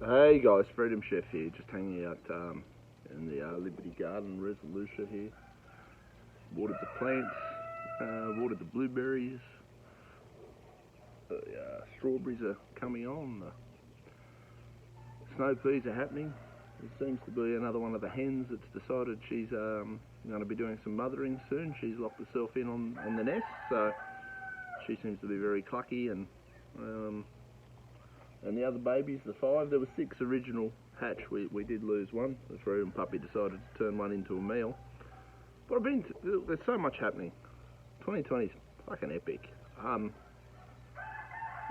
Hey guys, Freedom Chef here, just hanging out in the Liberty Garden Resolution here. Watered the plants, watered the blueberries, the strawberries are coming on, the snow peas are happening. There seems to be another one of the hens that's decided she's going to be doing some mothering soon. She's locked herself in on the nest, so she seems to be very clucky and the other babies, the five, there were six original hatch. We did lose one. The Freedom puppy decided to turn one into a meal. But there's so much happening. 2020 is fucking epic.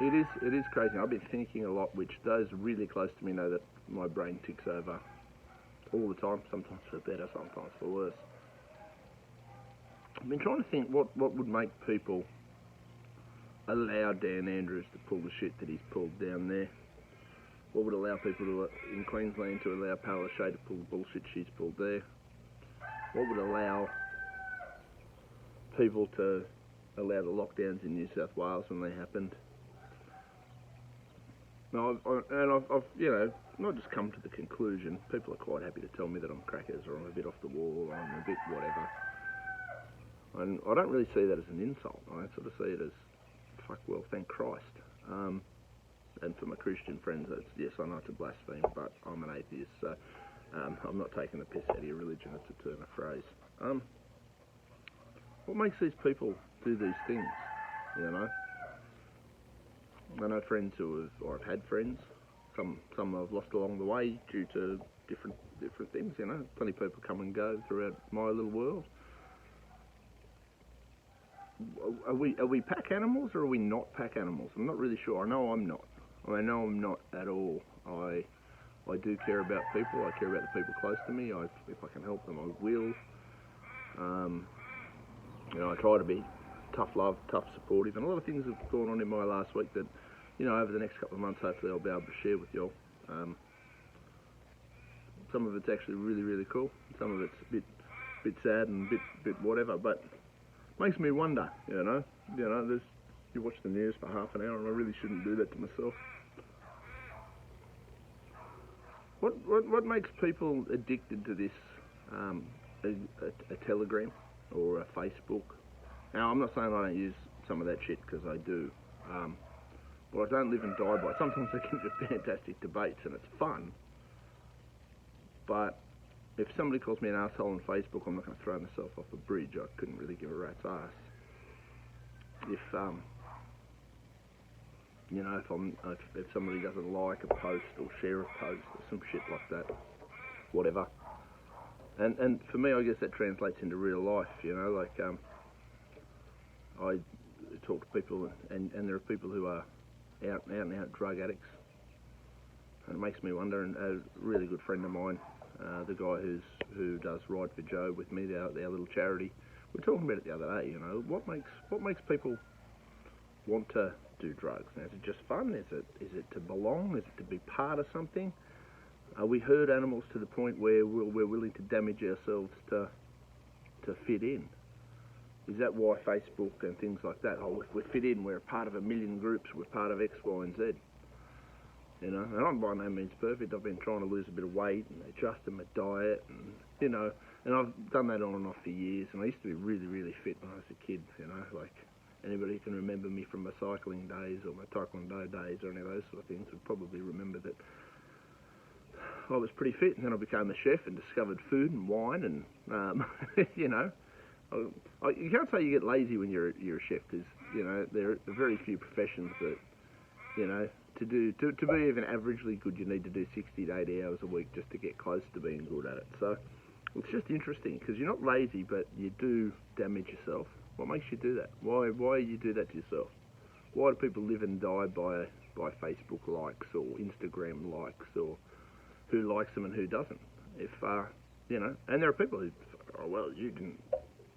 It is crazy. I've been thinking a lot, which those really close to me know that my brain ticks over all the time, sometimes for better, sometimes for worse. I've been trying to think what would make people allow Dan Andrews to pull the shit that he's pulled down there. What would allow people in Queensland to allow Palaszczuk to pull the bullshit she's pulled there? What would allow people to allow the lockdowns in New South Wales when they happened? Now, I've not just come to the conclusion. People are quite happy to tell me that I'm crackers or I'm a bit off the wall or I'm a bit whatever. And I don't really see that as an insult. I sort of see it as, fuck, well, thank Christ. And for my Christian friends, yes, I know it's a blasphemy, but I'm an atheist, so I'm not taking the piss out of your religion. It's a turn of phrase. What makes these people do these things? You know, I know friends or I've had friends. Some I've lost along the way due to different things. You know, plenty of people come and go throughout my little world. Are we pack animals or are we not pack animals? I'm not really sure. I know I'm not. I know I'm not at all. I do care about people. I care about the people close to me. If I can help them, I will. I try to be tough love, tough supportive, and a lot of things have gone on in my last week that, over the next couple of months, hopefully I'll be able to share with y'all. Some of it's actually really, really cool. Some of it's a bit sad and bit whatever, but makes me wonder. You watch the news for half an hour, and I really shouldn't do that to myself. What makes people addicted to this? A Telegram or a Facebook? Now, I'm not saying I don't use some of that shit, because I do. But I don't live and die by it. Sometimes they can be fantastic debates and it's fun. But if somebody calls me an asshole on Facebook, I'm not going to throw myself off a bridge. I couldn't really give a rat's ass. If somebody doesn't like a post or share a post or some shit like that, whatever. And for me, I guess that translates into real life. I talk to people, and there are people who are out and out drug addicts, and it makes me wonder. And a really good friend of mine, the guy who does Ride for Joe with me, our little charity, we were talking about it the other day. What makes people want to do drugs? Now, is it just fun? Is it to belong? Is it to be part of something? Are we herd animals to the point where we're willing to damage ourselves to fit in? Is that why Facebook and things like that? Oh, if we fit in, we're a part of a million groups. We're part of X, Y, and Z. And I'm by no means perfect. I've been trying to lose a bit of weight and adjust to my diet, and I've done that on and off for years. And I used to be really, really fit when I was a kid. Like anybody who can remember me from my cycling days or my taekwondo days or any of those sort of things would probably remember that I was pretty fit. And then I became a chef and discovered food and wine, and you can't say you get lazy when you're a chef, because there are very few professions that to be even averagely good, you need to do 60 to 80 hours a week just to get close to being good at it. So it's just interesting, because you're not lazy, but you do damage yourself. What makes you do that? Why you do that to yourself? Why do people live and die by Facebook likes or Instagram likes, or who likes them and who doesn't? And there are people who, you can.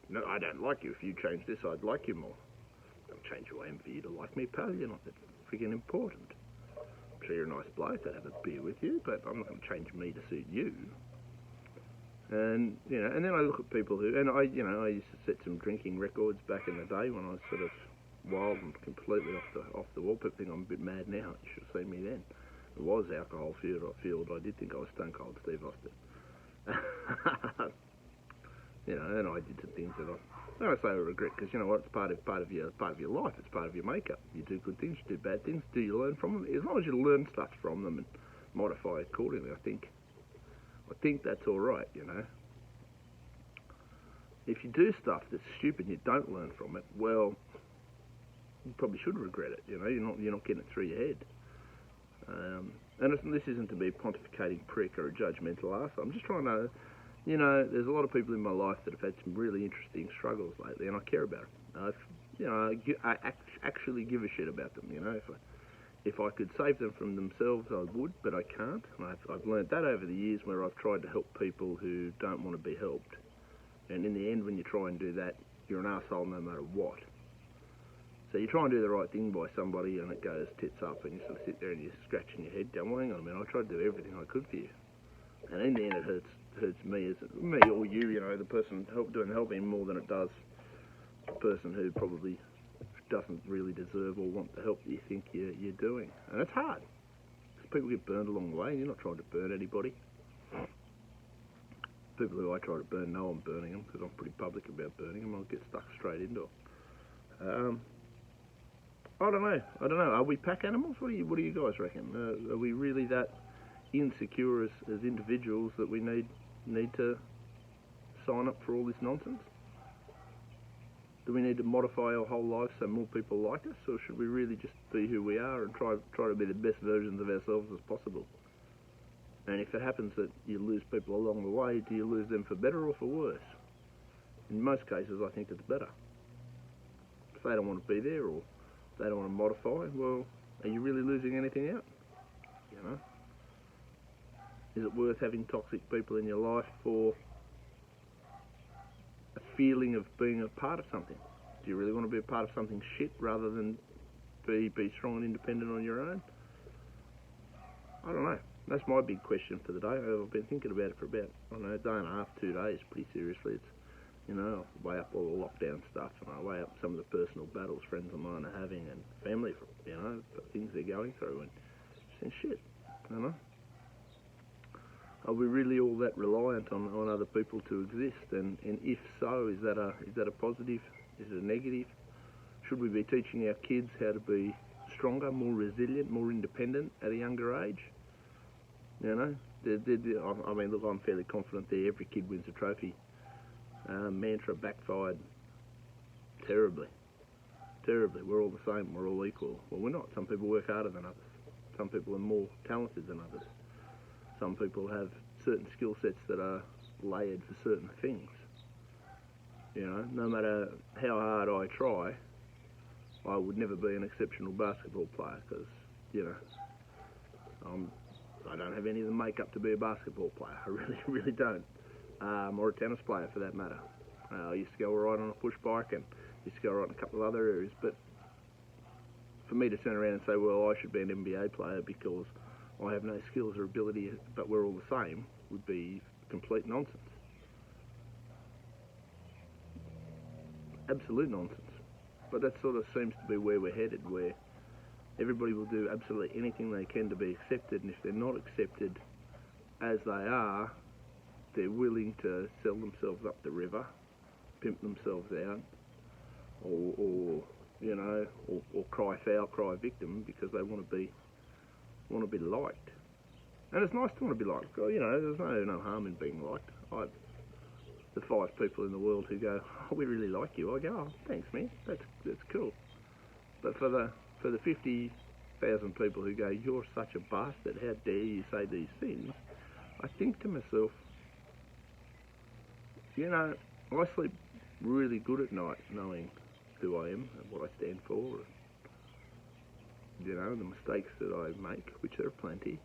No, I don't like you. If you change this, I'd like you more. I'll change who I am for you to like me, pal. You're not that freaking important. I'm sure you're a nice bloke. I'd have a beer with you, but I'm not going to change me to suit you. And and then I look at people who, and I used to set some drinking records back in the day when I was sort of wild and completely off the wall. People think I'm a bit mad now. You should have seen me then. was alcohol fueled, I did think I was Stone Cold Steve Austin. You know, and I did some things that I don't say I regret, because you know what, it's part of your life, it's part of your makeup. You do good things, you do bad things. Do you learn from them? As long as you learn stuff from them and modify accordingly, I think that's all right. You know, if you do stuff that's stupid and you don't learn from it, well, you probably should regret it. You know, you're not getting it through your head. And this isn't to be a pontificating prick or a judgmental ass. I'm just trying to, you know, there's a lot of people in my life that have had some really interesting struggles lately, and I care about them. I actually give a shit about them. You know, if I could save them from themselves, I would, but I can't. And I've learned that over the years, where I've tried to help people who don't want to be helped. And in the end, when you try and do that, you're an arsehole no matter what. So you try and do the right thing by somebody, and it goes tits up, and you sort of sit there and you're scratching your head, going, well, hang on a minute, I tried to do everything I could for you. And in the end, it hurts me or you, you know, the person doing helping more than it does the person who probably doesn't really deserve or want the help that you think you're doing. And it's hard, because people get burned along the way, and you're not trying to burn anybody. People who I try to burn know I'm burning them, because I'm pretty public about burning them. I'll get stuck straight into it. I don't know. Are we pack animals? What do you guys reckon? Are we really that insecure as individuals that we need to sign up for all this nonsense? Do we need to modify our whole life so more people like us, or should we really just be who we are and try to be the best versions of ourselves as possible? And if it happens that you lose people along the way, do you lose them for better or for worse? In most cases, I think it's better. If they don't want to be there, or they don't want to modify, well, are you really losing anything out? You know? Is it worth having toxic people in your life for a feeling of being a part of something? Do you really want to be a part of something shit rather than be strong and independent on your own? I don't know. That's my big question for the day. I've been thinking about it for about, I don't know, a day and a half, 2 days, pretty seriously. It's, you know, I weigh up all the lockdown stuff, and I weigh up some of the personal battles friends of mine are having, and family, you know, things they're going through, and just shit, you know. Are we really all that reliant on other people to exist? And if so, is that a positive? Is it a negative? Should we be teaching our kids how to be stronger, more resilient, more independent at a younger age? You know, I mean, look, I'm fairly confident that every kid wins a trophy. Mantra backfired terribly. We're all the same, we're all equal. Well, we're not. Some people work harder than others. Some people are more talented than others. Some people have certain skill sets that are layered for certain things. You know, no matter how hard I try, I would never be an exceptional basketball player, because, you know, I don't have any of the makeup to be a basketball player. I really don't. Or a tennis player, for that matter. I used to go right on a push bike, and used to go right in a couple of other areas, but for me to turn around and say, well, I should be an NBA player because I have no skills or ability, but we're all the same, would be complete nonsense. Absolute nonsense. But that sort of seems to be where we're headed, where everybody will do absolutely anything they can to be accepted, and if they're not accepted as they are, they're willing to sell themselves up the river, pimp themselves out, or you know, or cry foul, cry victim, because they want to be liked. And it's nice to want to be liked. You know, there's no harm in being liked. The 5 people in the world who go, oh, we really like you, I go, oh, thanks, man, that's cool. But for the 50,000 people who go, you're such a bastard, how dare you say these things, I think to myself, you know, I sleep really good at night knowing who I am and what I stand for, and, you know, the mistakes that I make, which there are plenty.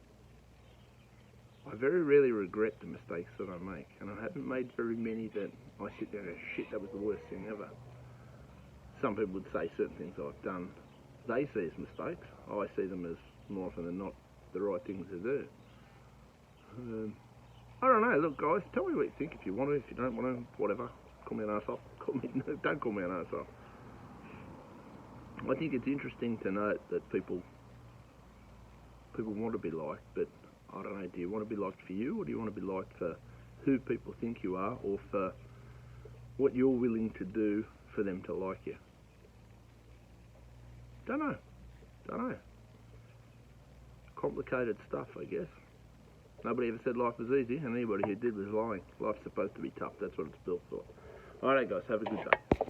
I very rarely regret the mistakes that I make, and I haven't made very many that I sit there and go, shit, that was the worst thing ever. Some people would say certain things I've done, they see as mistakes. I see them as, more often than not, the right things to do. I don't know. Look, guys, tell me what you think if you want to. If you don't want to, whatever. Call me an arsehole. Don't call me an arsehole. I think it's interesting to note that people people want to be liked, but I don't know, do you want to be liked for you, or do you want to be liked for who people think you are, or for what you're willing to do for them to like you? Don't know. Complicated stuff, I guess. Nobody ever said life was easy, and anybody who did was lying. Life's supposed to be tough. That's what it's built for. Alright guys, have a good day.